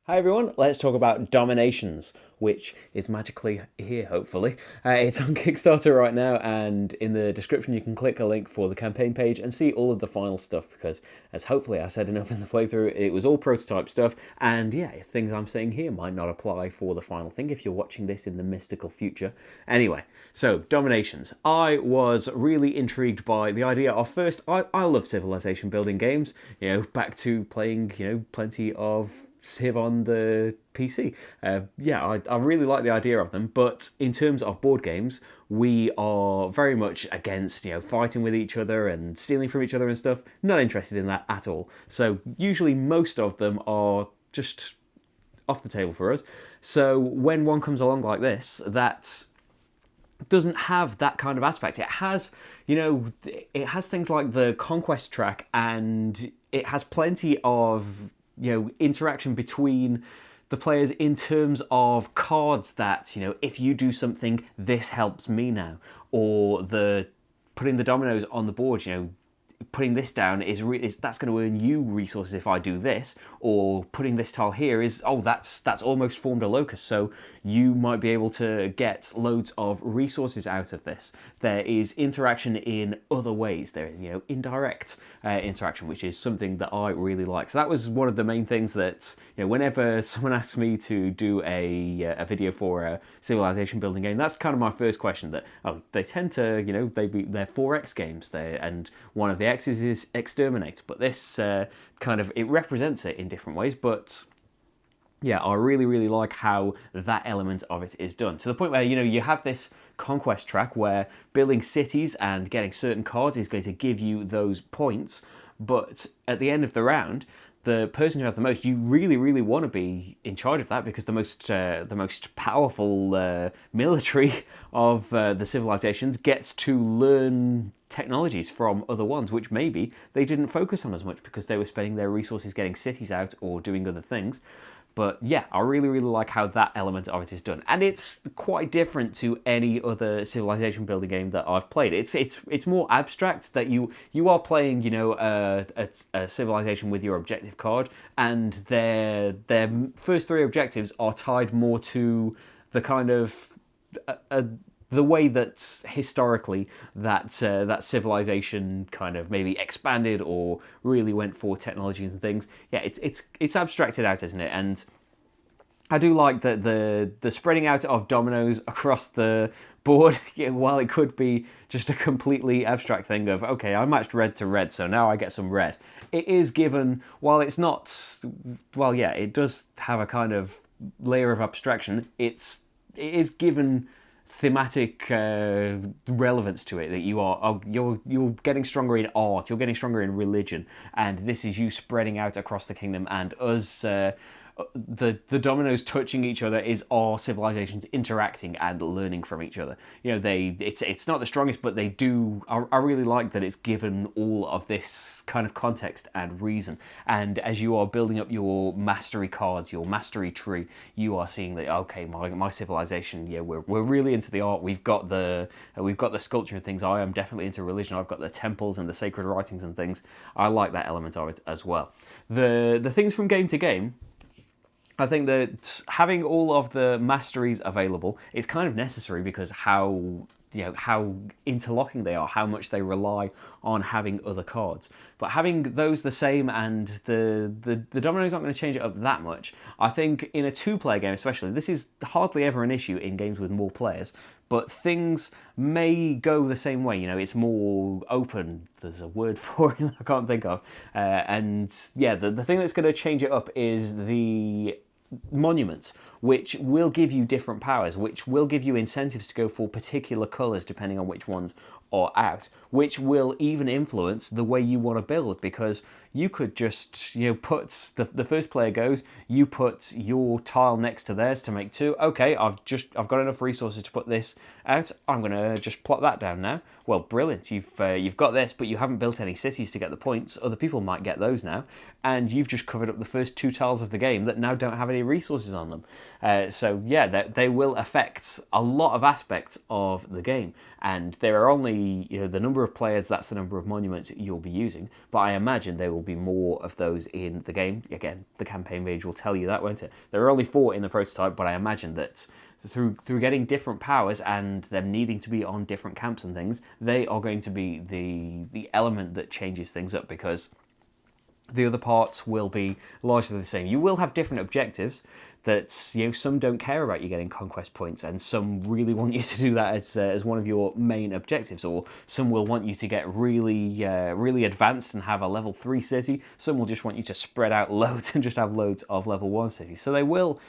Hi everyone, let's talk about Dominations, which is magically here, hopefully. It's on Kickstarter right now, and in the description you can click a link for the campaign page and see all of the final stuff, because as hopefully I said enough in the playthrough, it was all prototype stuff, and yeah, things I'm saying here might not apply for the final thing if you're watching this in the mystical future. Anyway, so Dominations. I was really intrigued by the idea of first, I love civilization building games, back to playing, plenty of Civ on the PC. I really like the idea of them, but in terms of board games, we are very much against, fighting with each other and stealing from each other and stuff. Not interested in that at all. So usually most of them are just off the table for us. So when one comes along like this, that doesn't have that kind of aspect. It has, it has things like the conquest track, and it has plenty of interaction between the players in terms of cards that, if you do something, this helps me now, or the putting the dominoes on the board, putting this down is that's going to earn you resources if I do this, or putting this tile here is, that's almost formed a locus, so you might be able to get loads of resources out of this. There is interaction in other ways. There is indirect interaction, which is something that I really like. So that was one of the main things that, whenever someone asks me to do a video for a civilization building game, that's kind of my first question. That they tend to, they're 4X games, and one of the X's is exterminate, but this it represents it in different ways. But yeah, I really, really like how that element of it is done, to the point where, you have this conquest track where building cities and getting certain cards is going to give you those points, but at the end of the round, the person who has the most, you really, really want to be in charge of that, because the most powerful military of the civilizations gets to learn technologies from other ones, which maybe they didn't focus on as much because they were spending their resources getting cities out or doing other things. But yeah, I really, really like how that element of it is done, and it's quite different to any other civilization building game that I've played. It's more abstract, that you are playing, a civilization with your objective card, and their first three objectives are tied more to the kind of the way that historically that civilization kind of maybe expanded or really went for technologies and things. Yeah, it's abstracted out, isn't it? And I do like that the spreading out of dominoes across the board, while it could be just a completely abstract thing of, okay, I matched red to red, so now I get some red. It is given, while it's not, well, yeah, it does have a kind of layer of abstraction. It is given thematic relevance to it, that you're getting stronger in art, you're getting stronger in religion, and this is you spreading out across the kingdom, and us the dominoes touching each other is our civilizations interacting and learning from each other. It's not the strongest, but they do. I really like that it's given all of this kind of context and reason. And as you are building up your mastery cards, your mastery tree, you are seeing that, okay, my civilization, yeah, we're really into the art. We've got the sculpture and things. I am definitely into religion. I've got the temples and the sacred writings and things. I like that element of it as well. The things from game to game, I think that having all of the masteries available is kind of necessary, because how interlocking they are, how much they rely on having other cards. But having those the same, and the dominoes aren't going to change it up that much. I think in a two-player game especially, this is hardly ever an issue in games with more players, but things may go the same way. It's more open. There's a word for it I can't think of. And yeah, the thing that's going to change it up is the monuments, which will give you different powers, which will give you incentives to go for particular colours depending on which ones are out, which will even influence the way you want to build, because you could just, put, the first player goes, you put your tile next to theirs to make two. Okay, I've got enough resources to put this out. I'm going to just plot that down now. Well, brilliant. You've got this, but you haven't built any cities to get the points. Other people might get those now, and you've just covered up the first two tiles of the game that now don't have any resources on them. So yeah, they will affect a lot of aspects of the game, and there are only, the number of players, that's the number of monuments you'll be using, but I imagine there will be more of those in the game. Again, the campaign page will tell you that, won't it? There are only 4 in the prototype, but I imagine that through getting different powers and them needing to be on different camps and things, they are going to be the element that changes things up, because the other parts will be largely the same. You will have different objectives that, some don't care about you getting conquest points, and some really want you to do that as one of your main objectives, or some will want you to get really advanced and have a level 3 city. Some will just want you to spread out loads and just have loads of level 1 cities. So they will,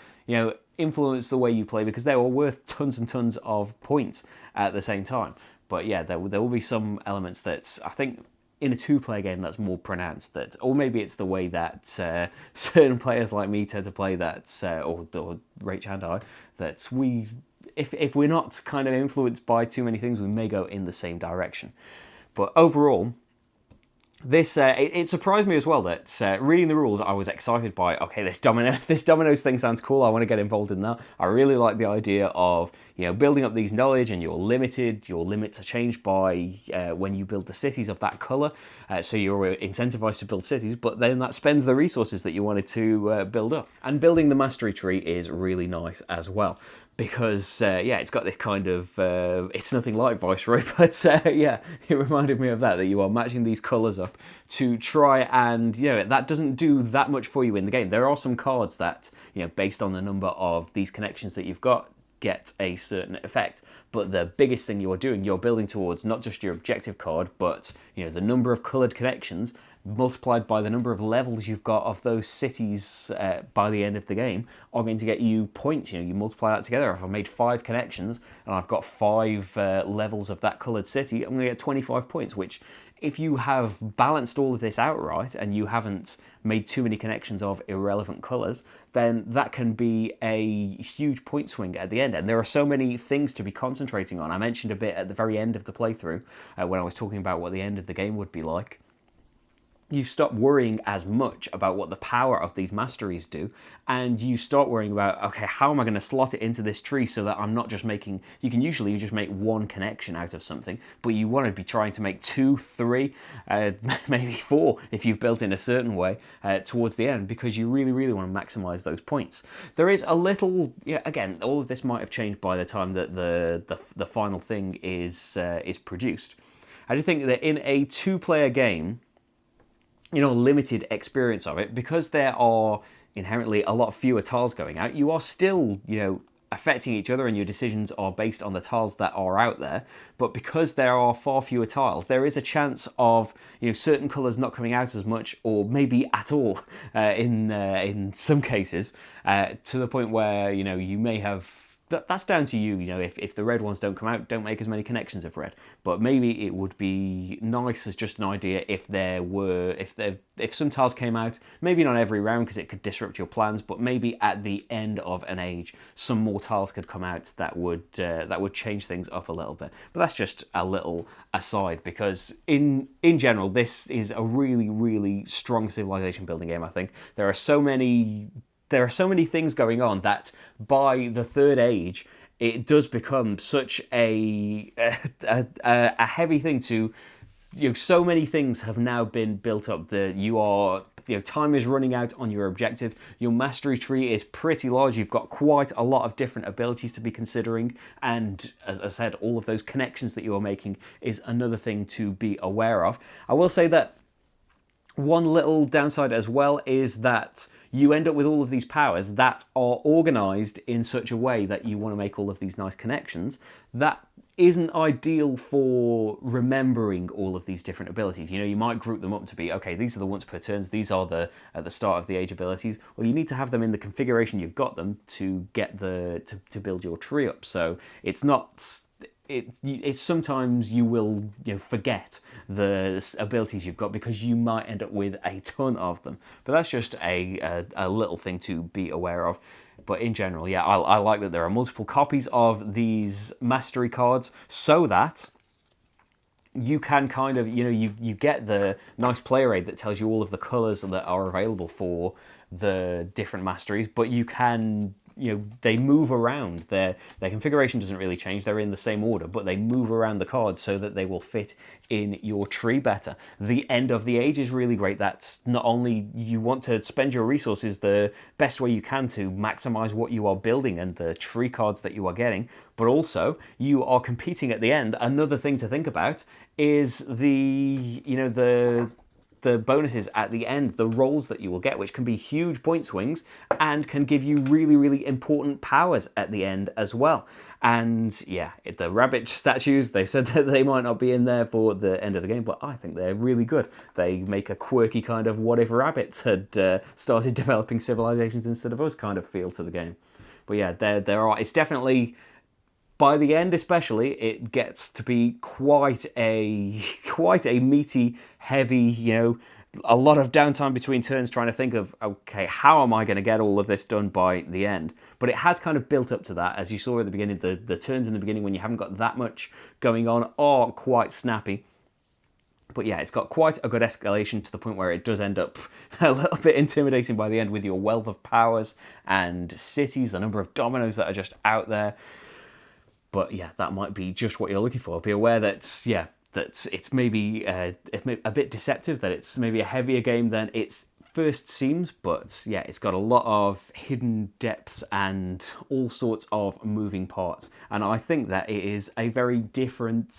influence the way you play, because they are worth tons and tons of points at the same time. But yeah, there will be some elements that I think in a 2-player game that's more pronounced, that, or maybe it's the way that certain players like me tend to play, that or Rach and I, that we, if we're not kind of influenced by too many things, we may go in the same direction. But overall, this it surprised me as well that reading the rules, I was excited by, okay, this dominoes thing sounds cool, I want to get involved in that. I really like the idea of building up these knowledge, and your limits are changed by when you build the cities of that colour, so you're incentivized to build cities, but then that spends the resources that you wanted to build up. And building the mastery tree is really nice as well, because it's got this kind of it's nothing like Viceroy, but it reminded me of that you are matching these colours up to try and, that doesn't do that much for you in the game. There are some cards that, based on the number of these connections that you've got, get a certain effect, but the biggest thing you're doing, you're building towards not just your objective card, but the number of coloured connections multiplied by the number of levels you've got of those cities by the end of the game are going to get you points. You multiply that together. If I've made 5 connections and I've got 5 levels of that coloured city, I'm going to get 25 points, which, if you have balanced all of this out right and you haven't made too many connections of irrelevant colours, then that can be a huge point swing at the end. And there are so many things to be concentrating on. I mentioned a bit at the very end of the playthrough when I was talking about what the end of the game would be like. You stop worrying as much about what the power of these masteries do, and you start worrying about, okay, how am I going to slot it into this tree so that I'm not just making, you can usually just make 1 connection out of something, but you want to be trying to make 2, 3, maybe 4 if you've built in a certain way towards the end, because you really, really want to maximize those points. There is a little, again, all of this might have changed by the time that the final thing is produced. I do think that in a 2-player game, limited experience of it, because there are inherently a lot fewer tiles going out, you are still, affecting each other, and your decisions are based on the tiles that are out there. But because there are far fewer tiles, there is a chance of certain colours not coming out as much, or maybe at all in some cases, to the point where you may have. That's down to you. If the red ones don't come out, don't make as many connections of red. But maybe it would be nice as just an idea if some tiles came out, maybe not every round because it could disrupt your plans, but maybe at the end of an age, some more tiles could come out that would change things up a little bit. But that's just a little aside, because in general, this is a really, really strong civilization building game. I think there are so many things going on that by the 3rd age, it does become such a heavy thing to, so many things have now been built up that time is running out on your objective. Your mastery tree is pretty large. You've got quite a lot of different abilities to be considering. And as I said, all of those connections that you are making is another thing to be aware of. I will say that one little downside as well is that you end up with all of these powers that are organised in such a way that you want to make all of these nice connections. That isn't ideal for remembering all of these different abilities. You might group them up to be, okay, these are the once per turns, these are at the start of the age abilities. Well, you need to have them in the configuration you've got them to get to build your tree up. So it's not. It's sometimes you will forget the abilities you've got because you might end up with a ton of them. But that's just a little thing to be aware of. But in general, I like that there are multiple copies of these mastery cards so that you can kind of, you get the nice player aid that tells you all of the colours that are available for the different masteries, but you can they move around. Their configuration doesn't really change. They're in the same order, but they move around the cards so that they will fit in your tree better. The end of the age is really great. That's not only you want to spend your resources the best way you can to maximize what you are building and the tree cards that you are getting, but also you are competing at the end. Another thing to think about is the bonuses at the end, the rolls that you will get, which can be huge point swings and can give you really, really important powers at the end as well. And yeah, the rabbit statues, they said that they might not be in there for the end of the game, but I think they're really good. They make a quirky kind of what if rabbits had started developing civilizations instead of us kind of feel to the game. But yeah, it's definitely, by the end especially, it gets to be quite a meaty, heavy, a lot of downtime between turns trying to think of, okay, how am I going to get all of this done by the end? But it has kind of built up to that. As you saw at the beginning, the turns in the beginning when you haven't got that much going on are quite snappy. But yeah, it's got quite a good escalation to the point where it does end up a little bit intimidating by the end with your wealth of powers and cities, the number of dominoes that are just out there. But yeah, that might be just what you're looking for. Be aware that, yeah, that it's maybe a bit deceptive, that it's maybe a heavier game than it first seems, but yeah, it's got a lot of hidden depths and all sorts of moving parts. And I think that it is a very different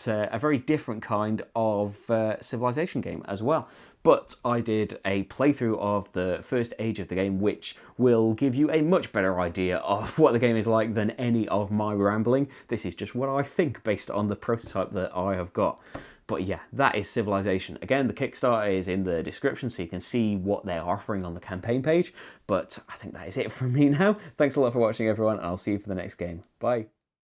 kind of Civilization game as well. But I did a playthrough of the first age of the game, which will give you a much better idea of what the game is like than any of my rambling. This is just what I think based on the prototype that I have got. But yeah, that is Civilization. Again, the Kickstarter is in the description so you can see what they're offering on the campaign page. But I think that is it from me now. Thanks a lot for watching, everyone. I'll see you for the next game. Bye.